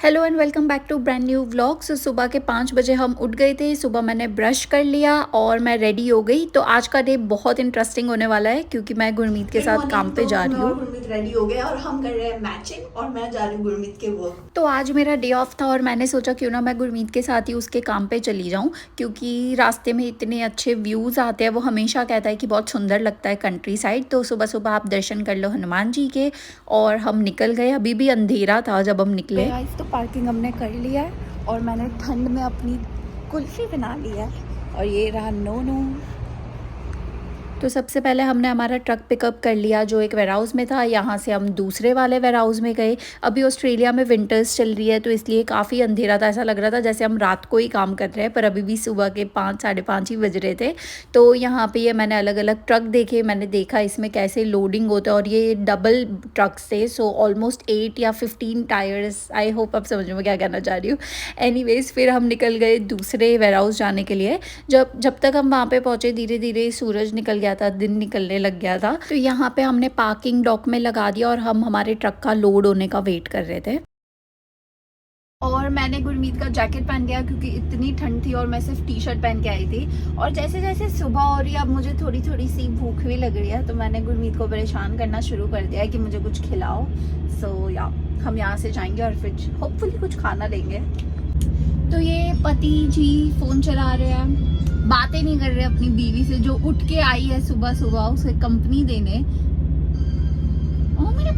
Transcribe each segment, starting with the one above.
Hello and welcome back to brand new vlogs. सुबह के 5 बजे हम उठ गए थे। सुबह मैंने ब्रश कर लिया और मैं रेडी हो गई। तो आज का डे बहुत इंटरेस्टिंग होने वाला है क्योंकि मैं गुरमीत के साथ काम पे जा रही हूँ। गुरमीत रेडी हो गए और हम कर रहे हैं मैचिंग और मैं जा रही हूँ गुरमीत के वर्क। तो आज मेरा डे ऑफ था और मैंने सोचा क्यों ना मैं गुरमीत के साथ ही उसके काम पे चली जाऊँ, क्योंकि रास्ते में इतने अच्छे व्यूज़ आते हैं। वो हमेशा कहता है कि बहुत सुंदर लगता है कंट्री साइड। तो सुबह सुबह आप दर्शन कर लो हनुमान जी के। और हम निकल गए। अभी भी अंधेरा था जब हम निकले। तो पार्किंग हमने कर लिया है और मैंने ठंड में अपनी कुल्फी बना ली है और ये रहा नोनो। तो सबसे पहले हमने हमारा ट्रक पिकअप कर लिया जो एक वेयरहाउस में था। यहाँ से हम दूसरे वाले वेयरहाउस में गए। अभी ऑस्ट्रेलिया में विंटर्स चल रही है तो इसलिए काफ़ी अंधेरा था। ऐसा लग रहा था जैसे हम रात को ही काम कर रहे हैं, पर अभी भी सुबह के 5 साढ़े 5 ही बज रहे थे। तो यहाँ पे ये मैंने अलग अलग ट्रक देखे, मैंने देखा इसमें कैसे लोडिंग होता है। और ये डबल ट्रक्स थे, सो ऑलमोस्ट 8 या 15 टायर्स। आई होप आप समझ में क्या कहना चाह रही हूँ। एनीवेज फिर हम निकल गए दूसरे वेयरहाउस जाने के लिए। जब तक हम वहाँ पे पहुँचे धीरे धीरे सूरज निकल गया था, दिन निकलने लग गया था। तो यहाँ पे हमने पार्किंग डॉक में लगा दिया और हम हमारे ट्रक का लोड होने का वेट कर रहे थे। और मैंने गुरमीत का जैकेट पहन लिया क्योंकि इतनी ठंड थी और मैं सिर्फ टी शर्ट पहन के आई थी। और जैसे जैसे सुबह हो रही है अब मुझे थोड़ी थोड़ी सी भूख भी लग रही है, तो मैंने गुरमीत को परेशान करना शुरू कर दिया है कि मुझे कुछ खिलाओ। सो या हम यहाँ से जाएंगे और फिर होपफुली कुछ खाना लेंगे। तो ये पति जी फ़ोन चला रहे हैं, बातें नहीं कर रहे अपनी बीवी से जो उठ के आई है सुबह सुबह उसे कंपनी देने। मेरा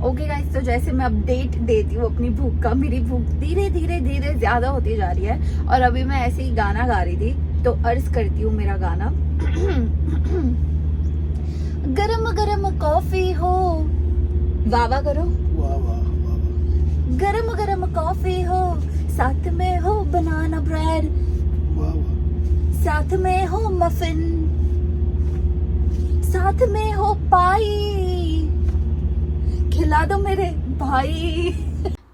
ओके गाइस, तो जैसे मैं अपडेट देती हूँ अपनी भूख का, मेरी भूख धीरे धीरे धीरे ज़्यादा होती जा रही है। और अभी मैं ऐसे ही गाना गा रही थी तो अर्ज करती हूँ मेरा गाना। गरम गरम कॉफ़ी हो, वाह करो, गरम गरम कॉफ़ी हो, साथ में हो बनाना ब्रेड, साथ में हो मफिन, साथ में हो पाई, खिला दो मेरे भाई।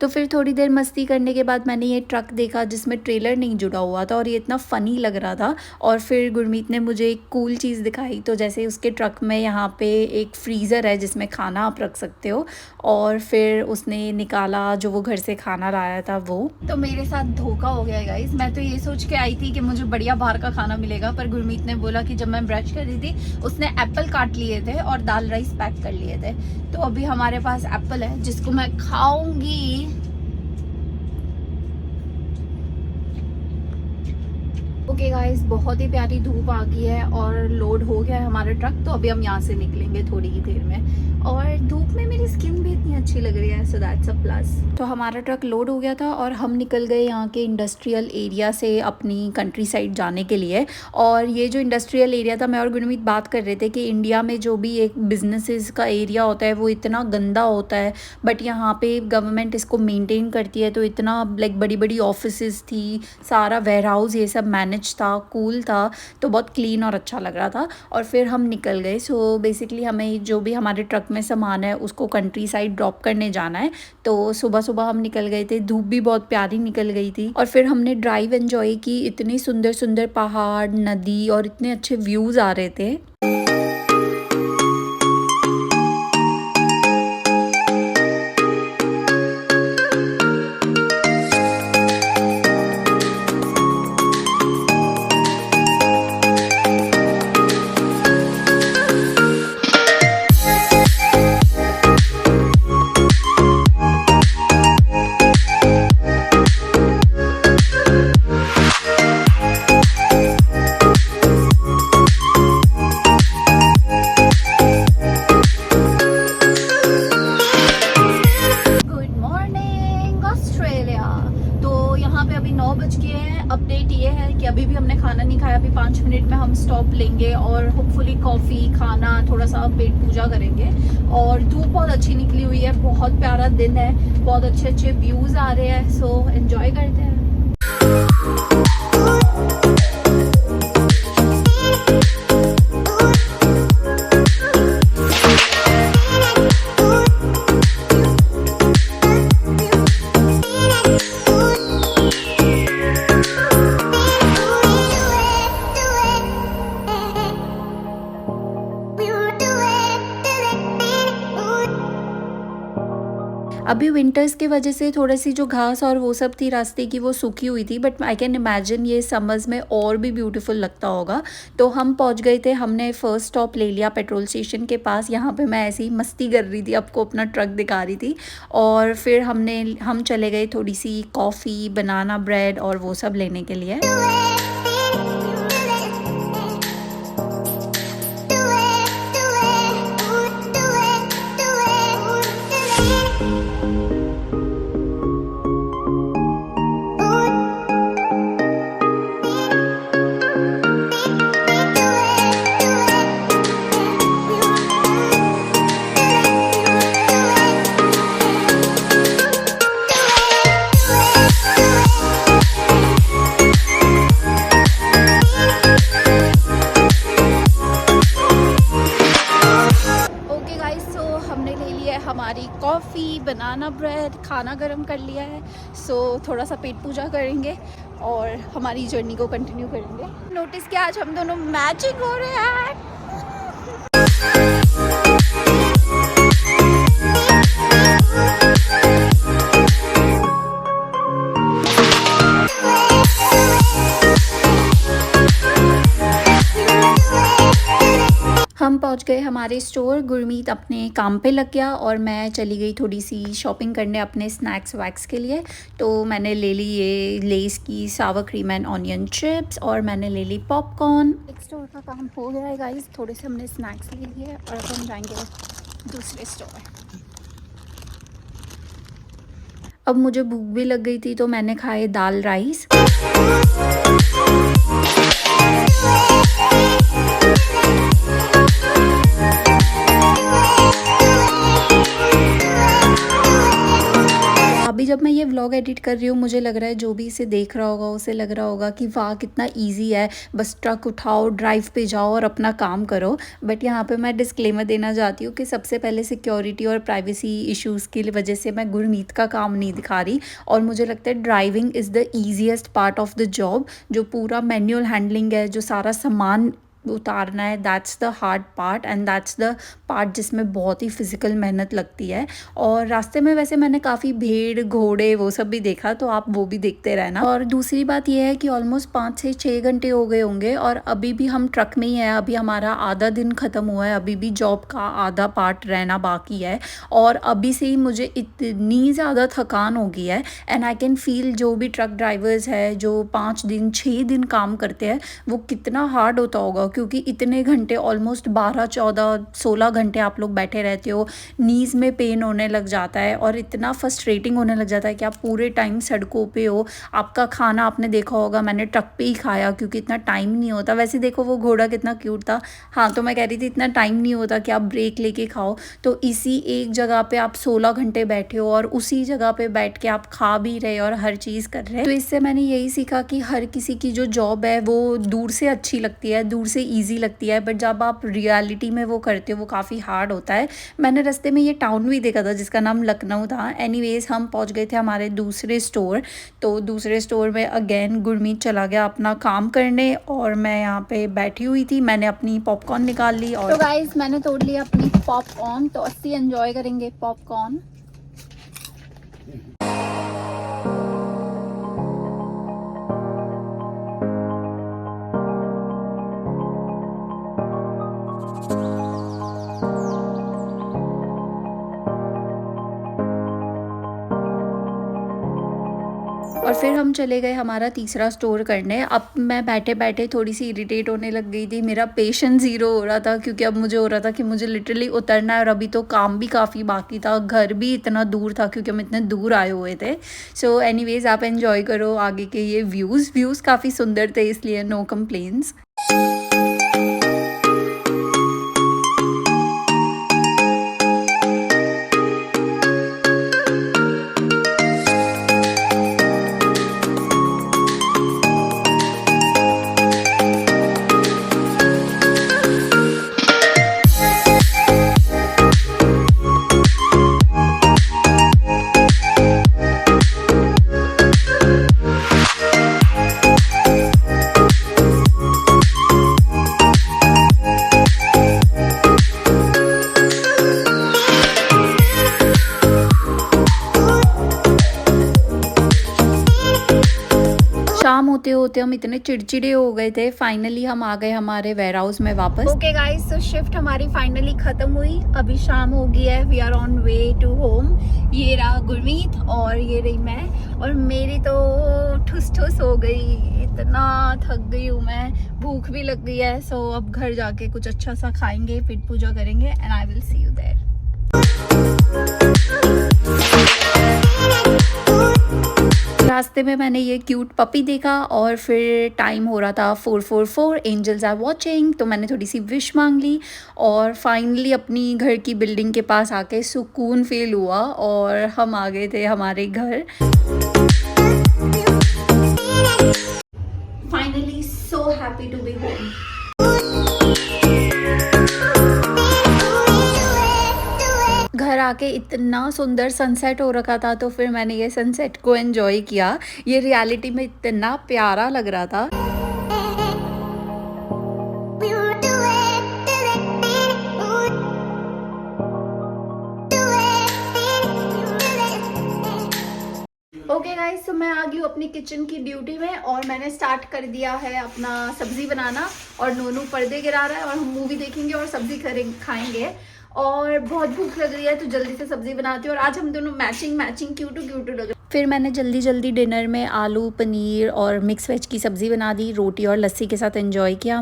तो फिर थोड़ी देर मस्ती करने के बाद मैंने ये ट्रक देखा जिसमें ट्रेलर नहीं जुड़ा हुआ था और ये इतना फ़नी लग रहा था। और फिर गुरमीत ने मुझे एक कूल चीज़ दिखाई। तो जैसे उसके ट्रक में यहाँ पे एक फ्रीज़र है जिसमें खाना आप रख सकते हो। और फिर उसने निकाला जो वो घर से खाना लाया था वो। तो मेरे साथ धोखा हो गया गाइस। मैं तो ये सोच के आई थी कि मुझे बढ़िया बाहर का खाना मिलेगा, पर गुरमीत ने बोला कि जब मैं ब्रश कर रही थी उसने एप्पल काट लिए थे और दाल राइस पैक कर लिए थे। तो अभी हमारे पास एप्पल है जिसको मैं खाऊंगी। ओके गाइस, बहुत ही प्यारी धूप आ गई है और लोड हो गया है हमारा ट्रक। तो अभी हम यहाँ से निकलेंगे थोड़ी ही देर में। और धूप में मेरी स्किन भी इतनी अच्छी लग रही है, सो दैट्स अ प्लस। तो हमारा ट्रक लोड हो गया था और हम निकल गए यहाँ के इंडस्ट्रियल एरिया से अपनी कंट्री साइड जाने के लिए। और ये जो इंडस्ट्रियल एरिया था, मैं और गुरमीत बात कर रहे थे कि इंडिया में जो भी एक बिजनेसेस का एरिया होता है वो इतना गंदा होता है, बट यहाँ पे गवर्नमेंट इसको मेनटेन करती है। तो इतना लाइक बड़ी बड़ी ऑफिसेस थी, सारा वेयर हाउस ये सब मैनेज था, कूल था, तो बहुत क्लीन और अच्छा लग रहा था। और फिर हम निकल गए। सो बेसिकली हमें जो भी हमारे ट्रक में सामान है उसको कंट्री साइड ड्रॉप करने जाना है। तो सुबह सुबह हम निकल गए थे, धूप भी बहुत प्यारी निकल गई थी। और फिर हमने ड्राइव एंजॉय की। इतनी सुंदर सुंदर पहाड़, नदी और इतने अच्छे व्यूज़ आ रहे थे। अभी 9 बज गए हैं। अपडेट ये है कि अभी भी हमने खाना नहीं खाया। अभी 5 मिनट में हम स्टॉप लेंगे और होपफुली कॉफ़ी, खाना, थोड़ा सा पेट पूजा करेंगे। और धूप बहुत अच्छी निकली हुई है, बहुत प्यारा दिन है, बहुत अच्छे अच्छे व्यूज़ आ रहे हैं। सो एंजॉय करते हैं। अभी विंटर्स की वजह से थोड़ी-सी जो घास और वो सब थी रास्ते की वो सूखी हुई थी, बट आई कैन इमेजिन ये समर्स में और भी ब्यूटीफुल लगता होगा। तो हम पहुँच गए थे, हमने फर्स्ट स्टॉप ले लिया पेट्रोल स्टेशन के पास। यहाँ पे मैं ऐसे ही मस्ती कर रही थी, आपको अपना ट्रक दिखा रही थी। और फिर हम चले गए थोड़ी-सी कॉफ़ी, बनाना ब्रेड और वो सब लेने के लिए। ओके गाइस, सो हमने ले लिया है हमारी कॉफ़ी, बनाना ब्रेड, खाना गर्म कर लिया है। सो थोड़ा सा पेट पूजा करेंगे और हमारी जर्नी को कंटिन्यू करेंगे। नोटिस किया आज हम दोनों मैचिंग हो रहे हैं। हम पहुंच गए हमारे स्टोर। गुरमीत अपने काम पे लग गया और मैं चली गई थोड़ी सी शॉपिंग करने अपने स्नैक्स वैक्स के लिए। तो मैंने ले ली ये लेस की सावर क्रीम एंड ऑनियन चिप्स और मैंने ले ली पॉपकॉर्न। एक स्टोर का काम हो गया है गाइस, थोड़े से हमने स्नैक्स ले लिए और अब हम जाएंगे दूसरे स्टोर। अब मुझे भूख भी लग गई थी तो मैंने खाए दाल राइस। अभी जब मैं ये व्लॉग एडिट कर रही हूँ मुझे लग रहा है जो भी इसे देख रहा होगा उसे लग रहा होगा कि वाह कितना इजी है, बस ट्रक उठाओ, ड्राइव पे जाओ और अपना काम करो। बट यहाँ पे मैं डिस्क्लेमर देना चाहती हूँ कि सबसे पहले सिक्योरिटी और प्राइवेसी इश्यूज़ की वजह से मैं गुरमीत का काम नहीं दिखा रही। और मुझे लगता है driving is the easiest part of the job. जो पूरा मैनुअल हैंडलिंग है, जो सारा सामान उतारना है, that's the hard part and that's the part जिसमें बहुत ही फिज़िकल मेहनत लगती है। और रास्ते में वैसे मैंने काफ़ी भेड़, घोड़े वो सब भी देखा, तो आप वो भी देखते रहना। और दूसरी बात ये है कि ऑलमोस्ट 5 से 6 घंटे हो गए होंगे और अभी भी हम ट्रक में ही हैं। अभी हमारा आधा दिन ख़त्म हुआ है, अभी भी जॉब का आधा पार्ट रहना बाकी है। और अभी से ही मुझे इतनी ज़्यादा थकान हो गई है एंड आई कैन फील जो भी ट्रक ड्राइवर्स है जो 5 दिन 6 दिन काम करते हैं वो कितना हार्ड होता होगा, क्योंकि इतने घंटे ऑलमोस्ट 12, 14, 16 घंटे आप लोग बैठे रहते हो। नीज़ में पेन होने लग जाता है और इतना फ्रस्ट्रेटिंग होने लग जाता है कि आप पूरे टाइम सड़कों पे हो। आपका खाना आपने देखा होगा, मैंने ट्रक पे ही खाया क्योंकि इतना टाइम नहीं होता। वैसे देखो वो घोड़ा कितना क्यूट था। हाँ, तो मैं कह रही थी इतना टाइम नहीं होता कि आप ब्रेक लेके खाओ। तो इसी एक जगह पे आप 16 घंटे बैठे हो और उसी जगह पे बैठ के आप खा भी रहे और हर चीज़ कर रहे हैं। तो इससे मैंने यही सीखा कि हर किसी की जो जॉब है वो दूर से अच्छी लगती है, दूर से ईजी लगती है, बट जब आप रियलिटी में वो करते हो वो काफ़ी हार्ड होता है। मैंने रास्ते में ये टाउन भी देखा था जिसका नाम लखनऊ था। एनीवेज हम पहुंच गए थे हमारे दूसरे स्टोर। तो दूसरे स्टोर में अगेन गुरमीत चला गया अपना काम करने और मैं यहाँ पे बैठी हुई थी। मैंने अपनी पॉपकॉर्न निकाल ली और तो गाइस मैंने तोड़ लिया अपनी पॉपकॉर्न। तो 80 एंजॉय करेंगे पॉपकॉर्न। और फिर हम चले गए हमारा तीसरा स्टोर करने। अब मैं बैठे बैठे थोड़ी सी इरिटेट होने लग गई थी, मेरा पेशेंस ज़ीरो हो रहा था क्योंकि अब मुझे हो रहा था कि मुझे लिटरली उतरना है और अभी तो काम भी काफ़ी बाकी था, घर भी इतना दूर था क्योंकि हम इतने दूर आए हुए थे। सो एनीवेज आप एंजॉय करो आगे के ये व्यूज़ काफ़ी सुंदर थे, इसलिए नो कंप्लेंट्स। शाम होते होते हम इतने चिड़चिड़े हो गए थे, फाइनली हम आ गए हमारे वेयर हाउस में वापस। ओके गाइस, तो शिफ्ट हमारी फाइनली ख़त्म हुई, अभी शाम हो गई है, we are on way to home. ये रहा गुरमीत और ये रही मैं, और मेरी तो ठुस ठुस हो गई, इतना थक गई हूँ मैं, भूख भी लग गई है। सो अब घर जाके कुछ अच्छा सा खाएंगे, पेट पूजा करेंगे and I will see you there. रास्ते में मैंने ये क्यूट पपी देखा और फिर टाइम हो रहा था 4:44, एंजल्स आर वॉचिंग, तो मैंने थोड़ी सी विश मांग ली और फाइनली अपनी घर की बिल्डिंग के पास आके सुकून फील हुआ और हम आ गए थे हमारे घर। Finally so happy to be home. घर आके इतना सुंदर सनसेट हो रखा था, तो फिर मैंने ये सनसेट को एंजॉय किया। ये रियलिटी में इतना प्यारा लग रहा था। ओके गाइस, तो मैं आ गई हूँ अपनी किचन की ड्यूटी में और मैंने स्टार्ट कर दिया है अपना सब्जी बनाना, और नोनू पर्दे गिरा रहा है और हम मूवी देखेंगे और सब्जी खाएंगे। और बहुत भूख लग रही है तो जल्दी से सब्जी बनाती हूँ, और आज हम दोनों मैचिंग क्यूटू लग रहे। फिर मैंने जल्दी डिनर में आलू पनीर और मिक्स वेज की सब्जी बना दी, रोटी और लस्सी के साथ एंजॉय किया।